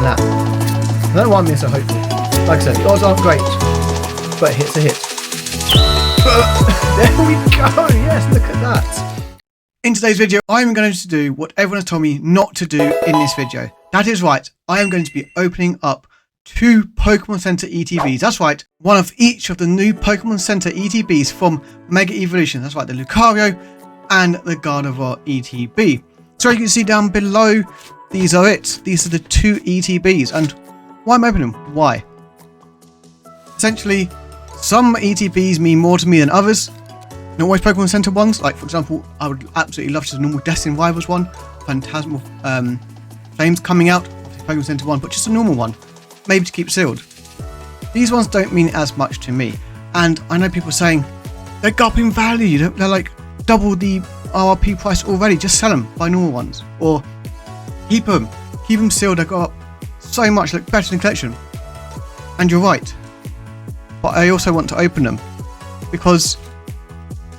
that. I don't know why I'm being so hopeful. Like I said, the odds aren't great, but a hit's a hit. There we go. Yes, look at that. In today's video, I'm going to do what everyone has told me not to do in this video. That is right. I am going to be opening up 2 Pokemon Center ETBs. That's right. One of each of the new Pokemon Center ETBs from Mega Evolution. That's right. The Lucario and the Gardevoir ETB. So you can see down below, these are it. These are the 2 ETBs. And why am I opening them? Why? Essentially, some ETBs mean more to me than others. Not always Pokemon Center ones. Like, for example, I would absolutely love just a normal Destiny Rivals one. Phantasmal Flames coming out. Pokemon Center one, but just a normal one. Maybe to keep sealed. These ones don't mean as much to me. And I know people saying, they're gulping value. They're like double the RRP price already. Just sell them. Buy normal ones. Or keep them. Keep them sealed. They go up so much. Look better in collection. And you're right. But I also want to open them. Because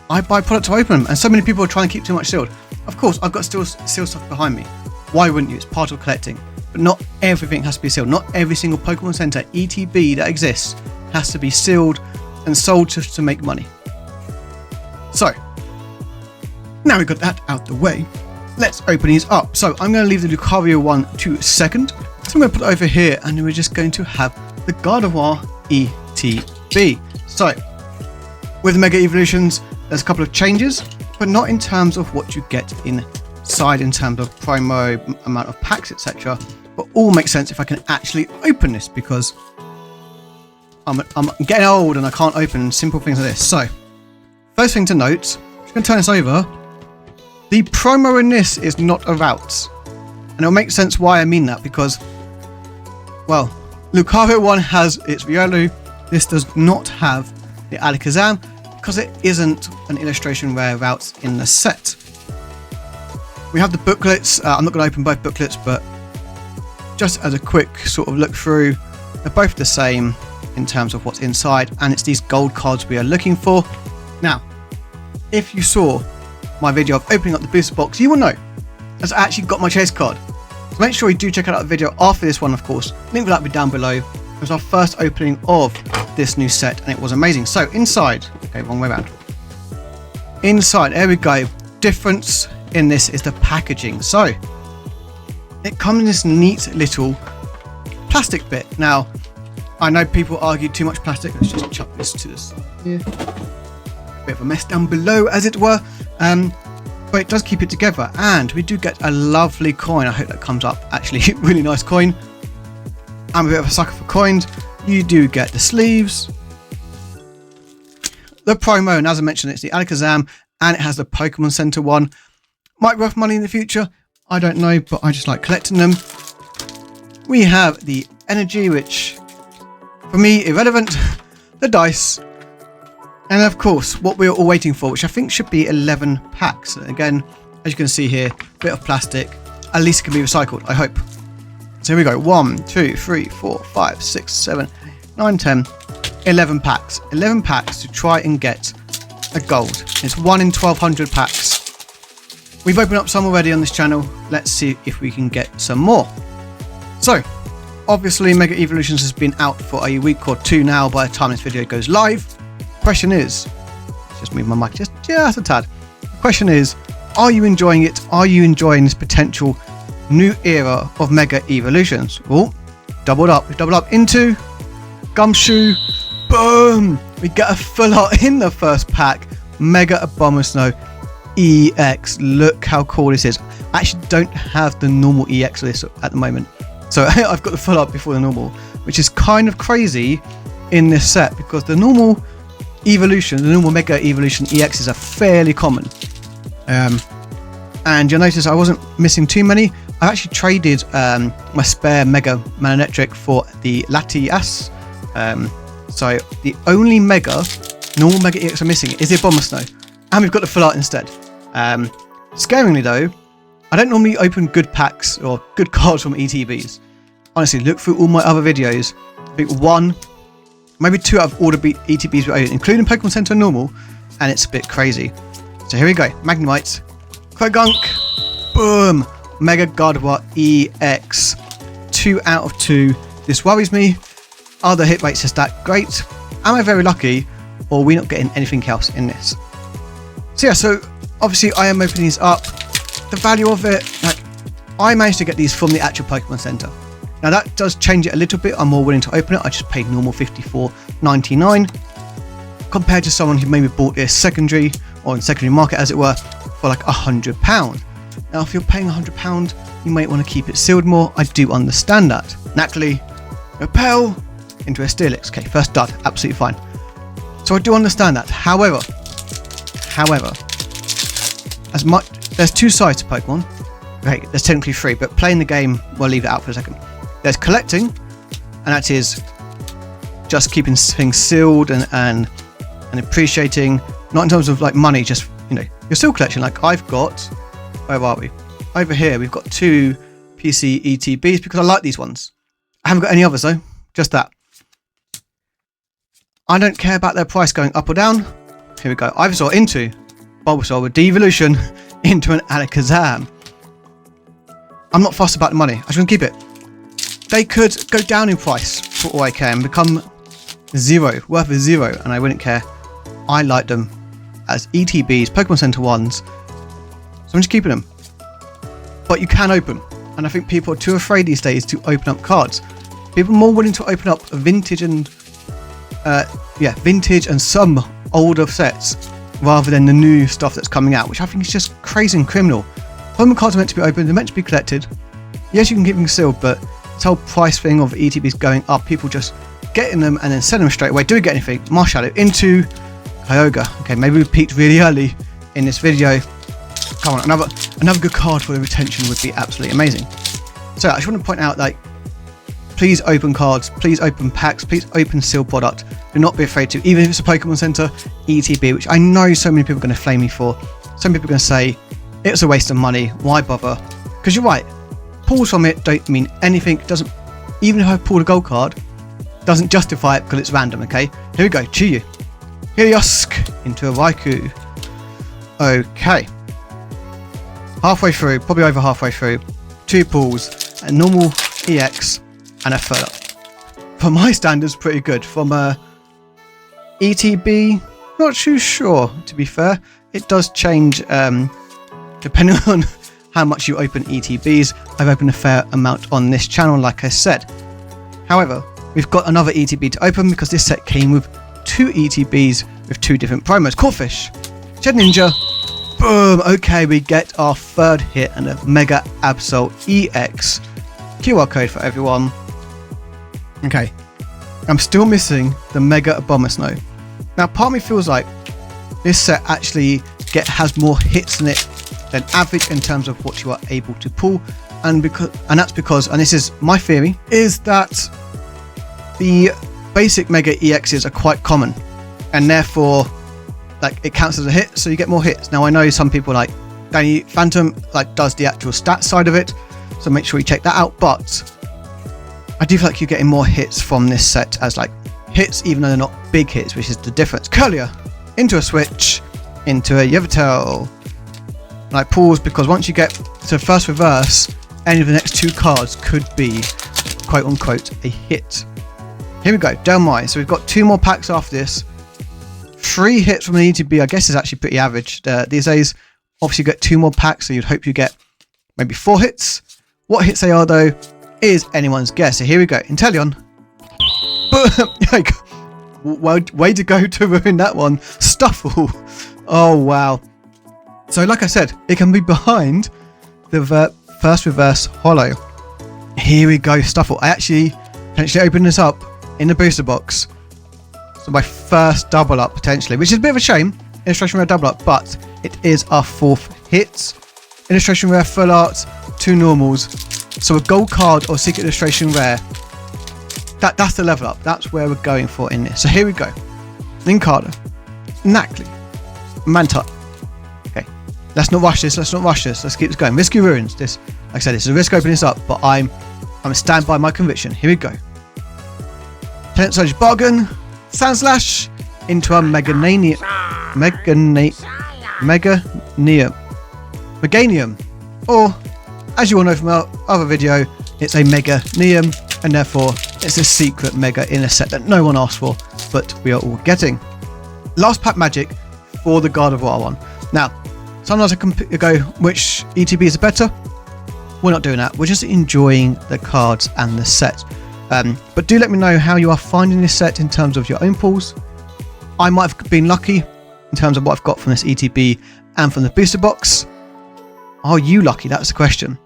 I buy product to open them, and so many people are trying to keep too much sealed. Of course, I've got still sealed stuff behind me. Why wouldn't you? It's part of collecting. But not everything has to be sealed. Not every single Pokemon Center ETB that exists has to be sealed and sold just to make money. So, now we've got that out the way, let's open these up. So I'm going to leave the Lucario one to second. So I'm going to put it over here, and we're just going to have the Gardevoir ETB. So, with Mega Evolutions, there's a couple of changes, but not in terms of what you get inside in terms of promo, amount of packs, etc. But all makes sense if I can actually open this, because I'm getting old and I can't open simple things like this. So, first thing to note, I'm just going to turn this over. The promo in this is not a route. And it'll make sense why I mean that, because, well, Lucario 1 has its Riolu. This does not have the Alakazam, because it isn't an illustration rare route in the set. We have the booklets. I'm not going to open both booklets, but just as a quick sort of look through, they're both the same in terms of what's inside, and it's these gold cards we are looking for. Now, if you saw my video of opening up the booster box, you will know I've actually got my chase card. So make sure you do check out the video after this one, of course. Link will be down below. It was our first opening of this new set, and it was amazing. So inside, okay, wrong way around. Inside, there we go. Difference in this is the packaging. So it comes in this neat little plastic bit. Now, I know people argue too much plastic. Let's just chuck this to this here. Bit of a mess down below, as it were. But it does keep it together, and we do get a lovely coin. I hope that comes up. Actually, really nice coin. I'm a bit of a sucker for coins. You do get the sleeves, the promo, and as I mentioned, it's the Alakazam, and it has the Pokemon Center one. Might be worth money in the future, I don't know, but I just like collecting them. We have the energy, which for me irrelevant, the dice, and of course what we're all waiting for, which I think should be 11 packs. Again, as you can see here, a bit of plastic. At least it can be recycled, I hope. So here we go. 1, 2, 3, 4, 5, 6, 7, 9, 10, 11 packs. 11 packs to try and get a gold. It's 1 in 1200 packs. We've opened up some already on this channel. Let's see if we can get some more. So, obviously Mega Evolutions has been out for a week or 2 now by the time this video goes live. Question is, let's just move my mic just a tad. The question is, are you enjoying it? Are you enjoying this potential new era of Mega Evolutions? Oh, doubled up. We've doubled up into Gumshoe. Boom! We get a full art in the first pack. Mega Abomasnow EX. Look how cool this is. I actually don't have the normal EX of this at the moment. So I've got the full art before the normal, which is kind of crazy in this set, because the normal evolution, the normal Mega Evolution EXs are fairly common. And you'll notice I wasn't missing too many. I actually traded my spare Mega Manectric for the Latias. So the only normal Mega EX I'm missing is the Abomasnow. And we've got the full art instead. Scaringly though, I don't normally open good packs or good cards from ETBs. Honestly, look through all my other videos. I think 1, maybe 2 out of all the ETBs we own, including Pokemon Center normal, and it's a bit crazy. So here we go. Magnemite, Croagunk, boom, Mega Gardevoir EX, 2 out of 2. This worries me. Are the hit rates just that great? Am I very lucky? Or are we not getting anything else in this? So yeah, so obviously I am opening these up. The value of it, like, I managed to get these from the actual Pokemon Center. Now that does change it a little bit. I'm more willing to open it. I just paid normal $54.99 compared to someone who maybe bought this secondary or in secondary market, as it were, for like £100. Now, if you're paying £100, you might want to keep it sealed more. I do understand that. Naturally, repel into a Steelix. Okay, first dud, absolutely fine. So I do understand that. However, as much, there's 2 sides to Pokemon. Okay, there's technically 3, but playing the game, we'll leave it out for a second. There's collecting, and that is just keeping things sealed and appreciating, not in terms of like money, just, you know, your seal collection. Like I've got, where are we? Over here, we've got 2 PC ETBs because I like these ones. I haven't got any others though, just that. I don't care about their price going up or down. Here we go. Ivysaur into Bulbasaur with devolution into an Alakazam. I'm not fussed about the money. I just want to keep it. They could go down in price for all I care and become worth a 0, and I wouldn't care. I like them as ETBs, Pokemon Center ones, so I'm just keeping them. But you can open, and I think people are too afraid these days to open up cards. People are more willing to open up vintage and some older sets rather than the new stuff that's coming out, which I think is just crazy and criminal. Pokemon cards are meant to be opened, they're meant to be collected. Yes, you can keep them sealed, but this whole price thing of ETBs going up, people just getting them and then selling them straight away. Do we get anything? Marshadow into Kyogre. Okay, maybe we peaked really early in this video. Come on, another good card for the retention would be absolutely amazing. So I just want to point out, like, please open cards, please open packs, please open sealed product. Do not be afraid to, even if it's a Pokemon Center ETB, which I know so many people are going to flame me for. Some people are going to say it's a waste of money, why bother? Because you're right, pulls from it don't mean anything. Doesn't, even if I pulled a gold card, doesn't justify it because it's random. Okay, here we go. Chiyu, Helios into a Raikou. Okay, halfway through, probably over halfway through, 2 pulls, a normal EX and a full up. For my standards, pretty good. From a ETB, not too sure, to be fair. It does change depending on how much you open ETBs. I've opened a fair amount on this channel, like I said. However, we've got another ETB to open because this set came with 2 ETBs with 2 different promos. Corphish, Shed Ninja, boom. Okay, we get our 3rd hit and a Mega Absol EX. QR code for everyone. Okay, I'm still missing the Mega Abomasnow. Now, part of me feels like this set actually has more hits in it than average in terms of what you are able to pull, and that's because, and this is my theory, is that the basic Mega EXs are quite common, and therefore, like, it counts as a hit, so you get more hits. Now, I know some people like Danny Phantom like does the actual stats side of it, so make sure you check that out. But I do feel like you're getting more hits from this set as like hits, even though they're not big hits, which is the difference. Curlier into a Switch, into a Yveltal. And I pause because once you get to first reverse, any of the next 2 cards could be quote unquote a hit. Here we go, Delmai. So we've got 2 more packs after this. 3 hits from an ETB, I guess, is actually pretty average these days. Obviously, you get 2 more packs, so you'd hope you get maybe 4 hits. What hits they are, though, is anyone's guess. So here we go, Inteleon. Way to go to ruin that one. Stuffle. Oh, wow. So, like I said, it can be behind the first reverse holo. Here we go, Stuffle. I actually potentially opened this up in the booster box. So my first double up potentially, which is a bit of a shame. Illustration rare double up, but it is our 4th hit. Illustration rare full art, 2 normals. So a gold card or secret illustration rare. That's the level up. That's where we're going for in this. So here we go. Linkada, Nacli, Manta. Okay, let's not rush this. Let's keep this going. Risky Ruins. This, like I said, this is a risk opening this up, but I'm stand by my conviction. Here we go. Tenant Surge Bargain, Sandslash into a Meganium, or as you all know from our other video, it's a Mega Neum, and therefore it's a secret Mega in a set that no one asked for, but we are all getting. Last pack magic for the Gardevoir one. Now, sometimes I can go which ETBs are better. We're not doing that. We're just enjoying the cards and the set. But do let me know how you are finding this set in terms of your own pulls. I might have been lucky in terms of what I've got from this ETB and from the booster box. Are you lucky? That's the question.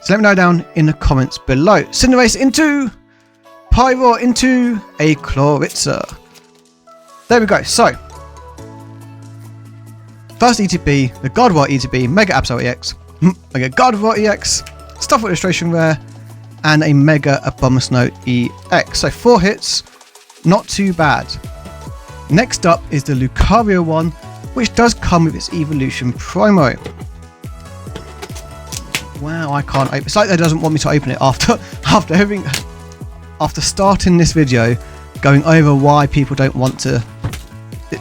So let me know down in the comments below. Cinderace into Pyroar into a Chloritza. There we go. So, first ETB, the Gardevoir ETB, Mega Absol EX, Mega Gardevoir EX, Stuff Illustration Rare, and a Mega Abomasnow EX. So 4 hits, not too bad. Next up is the Lucario one, which does come with its Evolution promo. Wow, I can't open. It's like it doesn't want me to open it after starting this video, going over why people don't want to.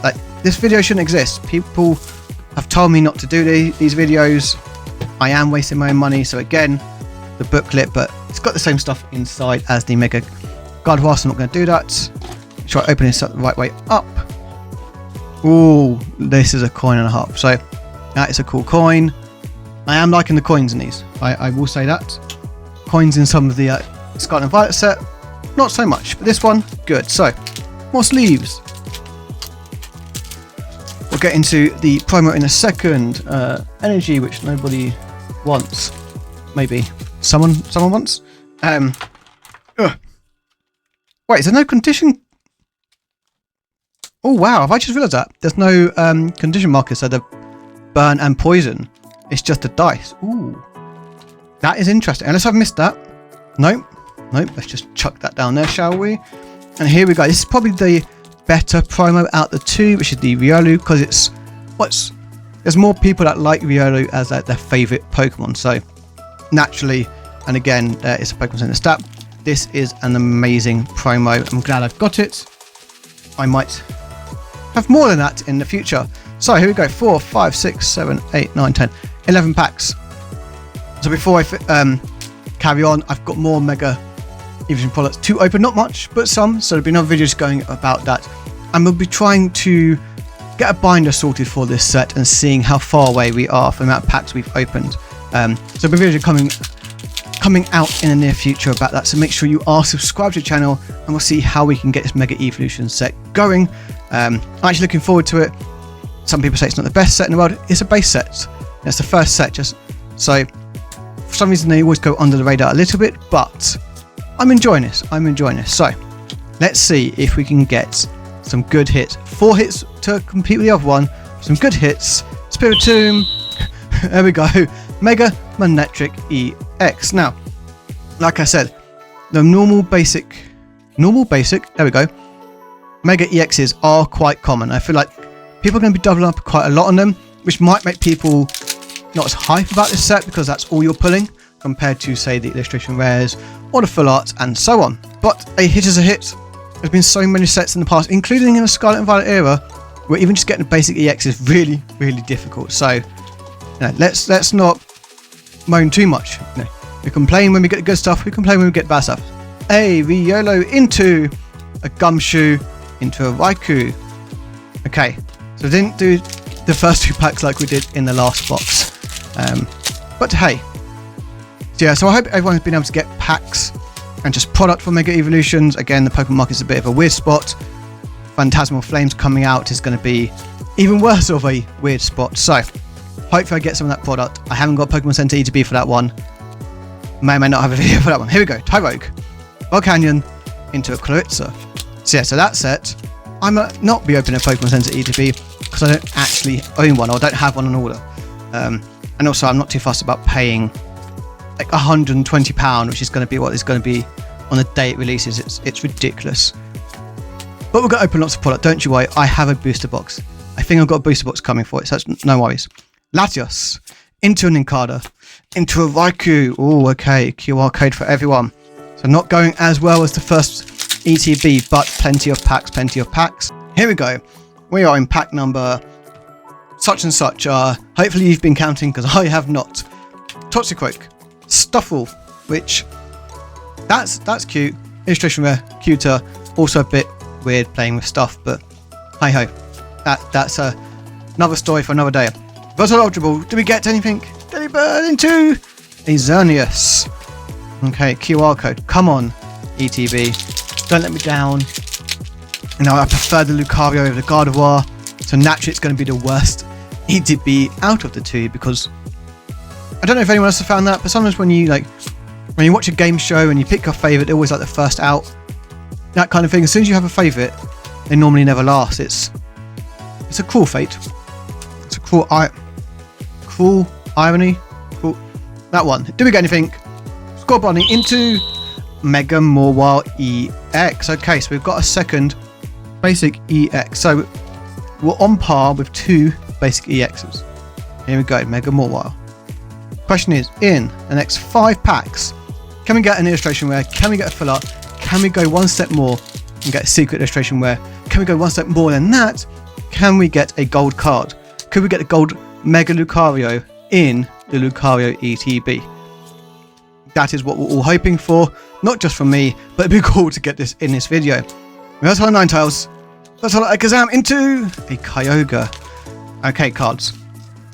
Like, this video shouldn't exist. People have told me not to do these videos. I am wasting my own money. So again, the booklet, but it's got the same stuff inside as the Mega Gardevoir, so I'm not going to do that. Try opening this up the right way up. Ooh, this is a coin and a half. So that is a cool coin. I am liking the coins in these. I will say that. Coins in some of the Scarlet and Violet set, not so much, but this one, good. So, more sleeves. We'll get into the promo in a second. Energy, which nobody wants. Maybe someone wants. Wait, is there no condition? Oh wow, have I just realised that? There's no condition markers, so the burn and poison. It's just the dice. Ooh. That is interesting. Unless I've missed that. Nope. Let's just chuck that down there, shall we? And here we go. This is probably the better promo out the two, which is the Riolu, because there's more people that like Riolu as their favourite Pokemon. So naturally, and again, it's a Pokemon Center stat. This is an amazing promo. I'm glad I've got it. I might have more than that in the future. So here we go. 4, 5, 6, 7, 8, 9, 10, 11 packs. So before I carry on, I've got more Mega Evolution products to open. Not much, but some. So there'll be another video going about that. And we'll be trying to get a binder sorted for this set and seeing how far away we are from the amount of packs we've opened. So the video coming out in the near future about that. So make sure you are subscribed to the channel, and we'll see how we can get this Mega Evolution set going. I'm actually looking forward to it. Some people say it's not the best set in the world. It's a base set. It's the first set, just so for some reason they always go under the radar a little bit, but I'm enjoying this. So let's see if we can get some good hits. 4 hits to compete with the other one. Some good hits. Spiritomb. There we go. Mega Manectric EX. Now, like I said, the normal basic. There we go. Mega EXs are quite common. I feel like people are going to be doubling up quite a lot on them, which might make people not as hype about this set because that's all you're pulling compared to, say, the illustration rares or the full arts and so on. But a hit is a hit. There's been so many sets in the past, including in the Scarlet and Violet era, where even just getting the basic EX is really, really difficult. So, let's not moan too much. We complain when we get the good stuff. We complain when we get the bad stuff. A Riolu into a Gumshoe into a Raikou. Okay, so we didn't do the first 2 packs like we did in the last box. But hey, so I hope everyone's been able to get packs and just product for Mega Evolutions. Again, the Pokemon market is a bit of a weird spot. Phantasmal Flames coming out is going to be even worse of a weird spot. So hopefully I get some of that product. I haven't got Pokemon Center ETB for that one. May or may not have a video for that one. Here we go. Tyrogue, Volcanyon into a Chloritza. So yeah, so that set, I might not be opening a Pokemon Center ETB because I don't actually own one, or I don't have one on order. And also I'm not too fussed about paying like £120, which is going to be what it's going to be on the day it releases. It's ridiculous. But we're going to open lots of product, don't you worry. I have a booster box. I think I've got a booster box coming for it, so that's no worries. Latios into an Nincada, into a Raikou. Oh, okay, QR code for everyone. So not going as well as the first ETB, but plenty of packs. Here we go. We are in pack number such and such. Hopefully you've been counting because I have not. Toxiquoke, Stuffle, which That's cute. Illustration rare, cuter. Also a bit weird playing with stuff, but hi ho. That's another story for another day. Versatile Ultra Ball. Do we get anything? Delibird into a Xerneas. Okay, QR code. Come on, ETB. Don't let me down. You know, I prefer the Lucario over the Gardevoir, so naturally it's going to be the worst ETB out of the two, because I don't know if anyone else has found that, but sometimes when you watch a game show and you pick your favourite, they're always like the first out. That kind of thing. As soon as you have a favourite, they normally never last. It's a cruel fate. It's a cruel irony. Cruel. That one. Do we get anything? Score Bonnie into Mega Mawile EX. Okay, so we've got a second basic EX. So we're on par with 2 basic EXs. Here we go, Mega Mawile. Question is, in the next 5 packs, can we get an illustration rare? Can we get a full art? Can we go one step more and get a secret illustration rare? Can we go one step more than that? Can we get a gold card? Could we get a gold Mega Lucario in the Lucario ETB? That is what we're all hoping for, not just from me, but it'd be cool to get this in this video. That's our Ninetales. That's our Alakazam into a Kyogre. Okay, cards.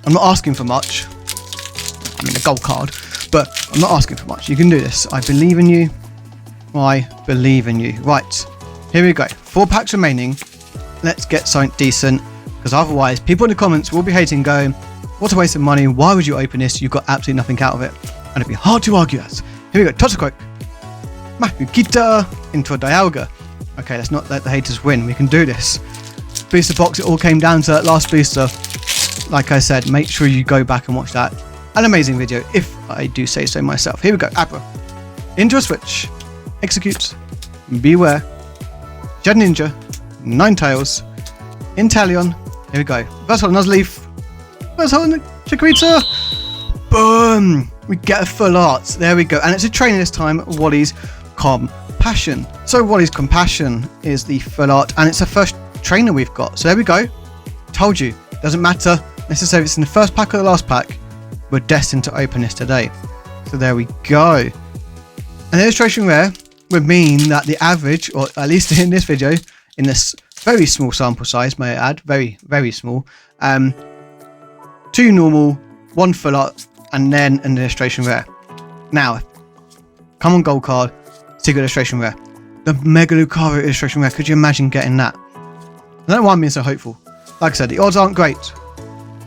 I'm not asking for much. I mean, a gold card, but I'm not asking for much. You can do this. I believe in you. I believe in you. Right, here we go. 4 packs remaining. Let's get something decent, because otherwise people in the comments will be hating, going, what a waste of money. Why would you open this? You've got absolutely nothing out of it. And it'd be hard to argue as. Here we go. Toxicroak. Mahukita into a Dialga. Okay, let's not let the haters win. We can do this. Booster box, it all came down to that last booster. Like I said, make sure you go back and watch that. An amazing video, if I do say so myself. Here we go. Abra. Into a Switch. Execute. Beware. Jed Ninja. Ninetales. Inteleon. Here we go. Versatile Nuzleaf. Versatile Chikorita. Boom. We get a full art. There we go. And it's a trainer this time. Wally's Compassion. So Wally's Compassion is the full art, and it's the first trainer we've got. So there we go. Told you. Doesn't matter necessarily if it's in the first pack or the last pack. We're destined to open this today. So there we go. An illustration rare would mean that the average, or at least in this video, in this very small sample size, may I add, very, very small, 2 normal, 1 full art, and then an illustration rare. Now, come on, gold card, secret illustration rare. The Mega Lucario illustration rare, could you imagine getting that? I don't know why I'm being so hopeful. Like I said, the odds aren't great,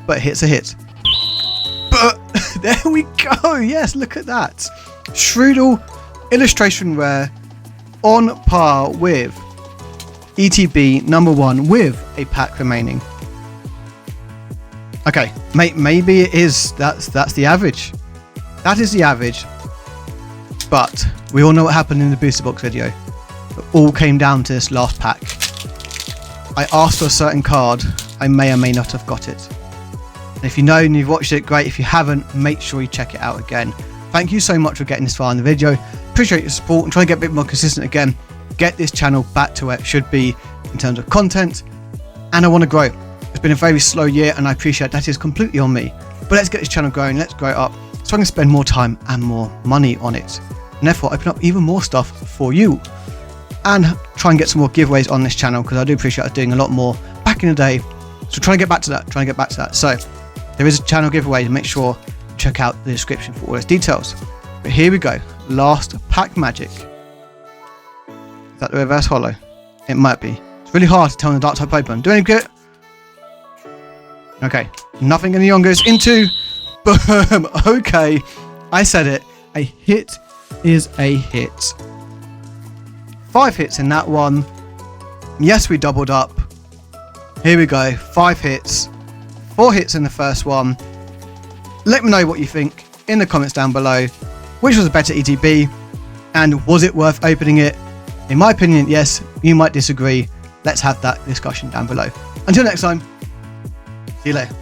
but a hit's a hit. But there we go. Yes, look at that. Shroodle illustration rare on par with ETB #1 with a pack remaining. Okay, maybe it is. That's the average. That is the average. But we all know what happened in the booster box video. It all came down to this last pack. I asked for a certain card. I may or may not have got it. And if you know and you've watched it, great. If you haven't, make sure you check it out again. Thank you so much for getting this far in the video. Appreciate your support and try to get a bit more consistent again. Get this channel back to where it should be in terms of content. And I want to grow. It's been a very slow year, and I appreciate that is completely on me. But let's get this channel growing. Let's grow it up so I can spend more time and more money on it. And therefore open up even more stuff for you. And try and get some more giveaways on this channel, because I do appreciate us doing a lot more back in the day. So try and get back to that. So there is a channel giveaway. Make sure to check out the description for all those details. But here we go. Last pack magic. Is that the reverse holo? It might be. It's really hard to tell in the dark type Pokemon. Do any good? Okay. Nothing in the Youngers. Into. Boom. Okay. I said it. A hit is a hit. 5 hits in that one. Yes, we doubled up. Here we go. 5 hits. 4 hits in the first one. Let me know what you think in the comments down below. Which was a better ETB? And was it worth opening it? In my opinion, yes. You might disagree. Let's have that discussion down below. Until next time. See you later.